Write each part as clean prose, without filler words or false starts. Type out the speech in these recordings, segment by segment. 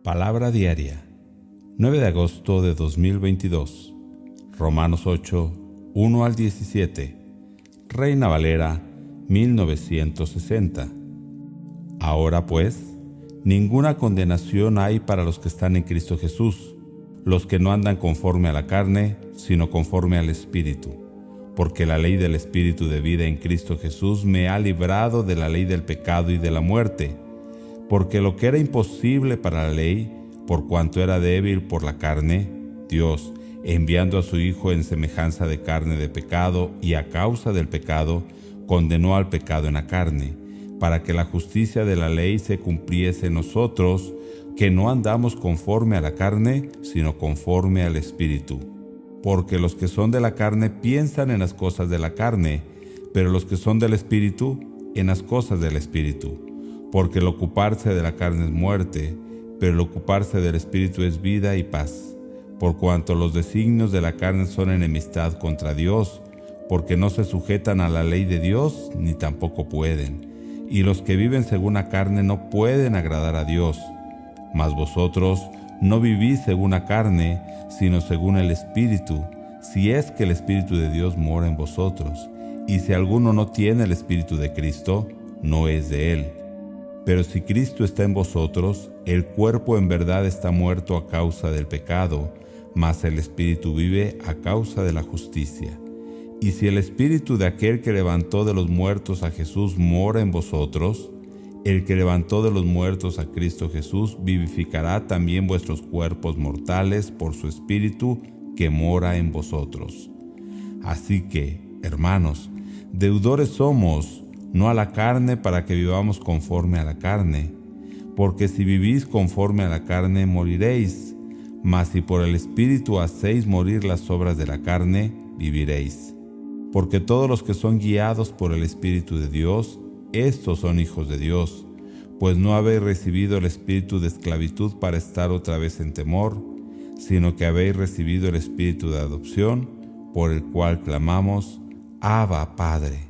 Palabra diaria, 9 de agosto de 2022, Romanos 8, 1 al 17, Reina Valera, 1960. Ahora pues, ninguna condenación hay para los que están en Cristo Jesús, los que no andan conforme a la carne, sino conforme al Espíritu. Porque la ley del Espíritu de vida en Cristo Jesús me ha librado de la ley del pecado y de la muerte. Porque lo que era imposible para la ley, por cuanto era débil por la carne, Dios, enviando a su Hijo en semejanza de carne de pecado y a causa del pecado, condenó al pecado en la carne, para que la justicia de la ley se cumpliese en nosotros, que no andamos conforme a la carne, sino conforme al Espíritu. Porque los que son de la carne piensan en las cosas de la carne, pero los que son del Espíritu, en las cosas del Espíritu. Porque el ocuparse de la carne es muerte, pero el ocuparse del Espíritu es vida y paz. Por cuanto los designios de la carne son enemistad contra Dios, porque no se sujetan a la ley de Dios, ni tampoco pueden. Y los que viven según la carne no pueden agradar a Dios. Mas vosotros no vivís según la carne, sino según el Espíritu, si es que el Espíritu de Dios mora en vosotros. Y si alguno no tiene el Espíritu de Cristo, no es de él. Pero si Cristo está en vosotros, el cuerpo en verdad está muerto a causa del pecado, mas el Espíritu vive a causa de la justicia. Y si el Espíritu de aquel que levantó de los muertos a Jesús mora en vosotros, el que levantó de los muertos a Cristo Jesús vivificará también vuestros cuerpos mortales por su Espíritu que mora en vosotros. Así que, hermanos, deudores somos, no a la carne para que vivamos conforme a la carne, porque si vivís conforme a la carne moriréis, mas si por el Espíritu hacéis morir las obras de la carne, viviréis. Porque todos los que son guiados por el Espíritu de Dios, estos son hijos de Dios, pues no habéis recibido el espíritu de esclavitud para estar otra vez en temor, sino que habéis recibido el espíritu de adopción, por el cual clamamos, Abba, Padre.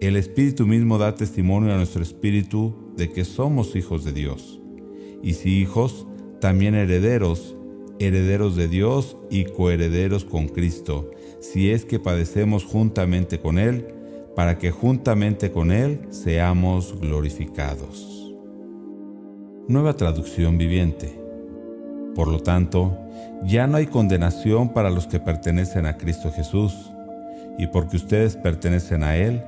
El Espíritu mismo da testimonio a nuestro espíritu de que somos hijos de Dios. Y si hijos, también herederos, herederos de Dios y coherederos con Cristo, si es que padecemos juntamente con Él, para que juntamente con Él seamos glorificados. Nueva traducción viviente. Por lo tanto, ya no hay condenación para los que pertenecen a Cristo Jesús, y porque ustedes pertenecen a Él,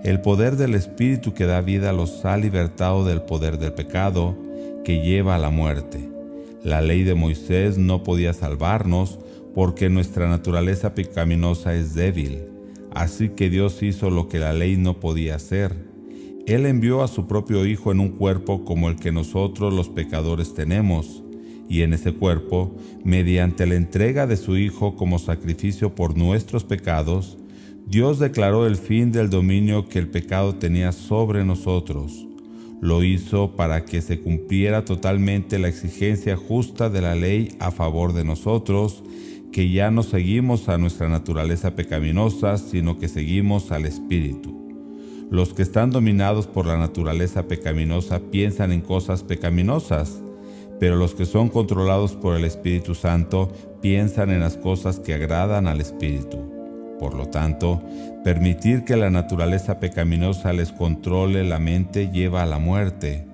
el poder del Espíritu que da vida los ha libertado del poder del pecado que lleva a la muerte. La ley de Moisés no podía salvarnos porque nuestra naturaleza pecaminosa es débil. Así que Dios hizo lo que la ley no podía hacer. Él envió a su propio Hijo en un cuerpo como el que nosotros los pecadores tenemos, y en ese cuerpo, mediante la entrega de su Hijo como sacrificio por nuestros pecados, Dios declaró el fin del dominio que el pecado tenía sobre nosotros. Lo hizo para que se cumpliera totalmente la exigencia justa de la ley a favor de nosotros, que ya no seguimos a nuestra naturaleza pecaminosa, sino que seguimos al Espíritu. Los que están dominados por la naturaleza pecaminosa piensan en cosas pecaminosas, pero los que son controlados por el Espíritu Santo piensan en las cosas que agradan al Espíritu. Por lo tanto, permitir que la naturaleza pecaminosa les controle la mente lleva a la muerte,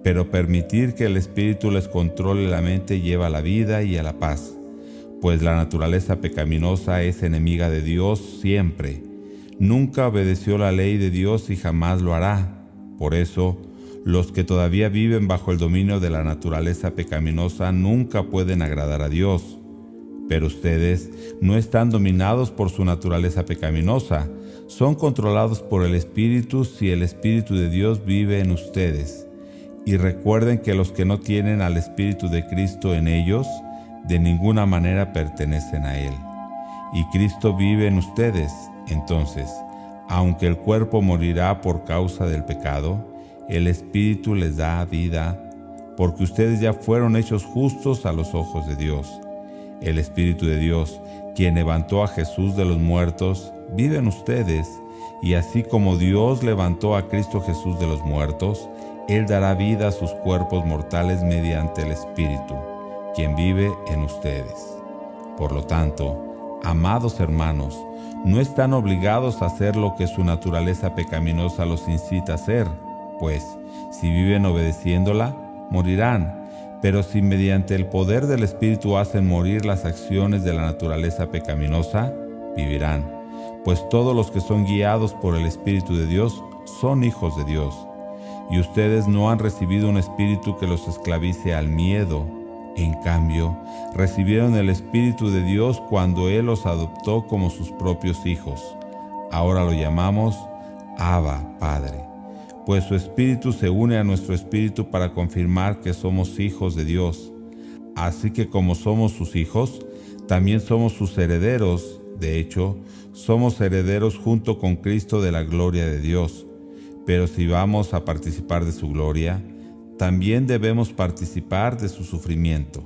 pero permitir que el Espíritu les controle la mente lleva a la vida y a la paz. Pues la naturaleza pecaminosa es enemiga de Dios siempre. Nunca obedeció la ley de Dios y jamás lo hará. Por eso, los que todavía viven bajo el dominio de la naturaleza pecaminosa nunca pueden agradar a Dios. Pero ustedes no están dominados por su naturaleza pecaminosa, son controlados por el Espíritu si el Espíritu de Dios vive en ustedes. Y recuerden que los que no tienen al Espíritu de Cristo en ellos, de ninguna manera pertenecen a Él. Y Cristo vive en ustedes. Entonces, aunque el cuerpo morirá por causa del pecado, el Espíritu les da vida, porque ustedes ya fueron hechos justos a los ojos de Dios. El Espíritu de Dios, quien levantó a Jesús de los muertos, vive en ustedes, y así como Dios levantó a Cristo Jesús de los muertos, Él dará vida a sus cuerpos mortales mediante el Espíritu, quien vive en ustedes. Por lo tanto, amados hermanos, no están obligados a hacer lo que su naturaleza pecaminosa los incita a hacer, pues, si viven obedeciéndola, morirán. Pero si mediante el poder del Espíritu hacen morir las acciones de la naturaleza pecaminosa, vivirán. Pues todos los que son guiados por el Espíritu de Dios son hijos de Dios. Y ustedes no han recibido un espíritu que los esclavice al miedo. En cambio, recibieron el Espíritu de Dios cuando Él los adoptó como sus propios hijos. Ahora lo llamamos Abba, Padre. Pues su Espíritu se une a nuestro espíritu para confirmar que somos hijos de Dios. Así que como somos sus hijos, también somos sus herederos. De hecho, somos herederos junto con Cristo de la gloria de Dios. Pero si vamos a participar de su gloria, también debemos participar de su sufrimiento.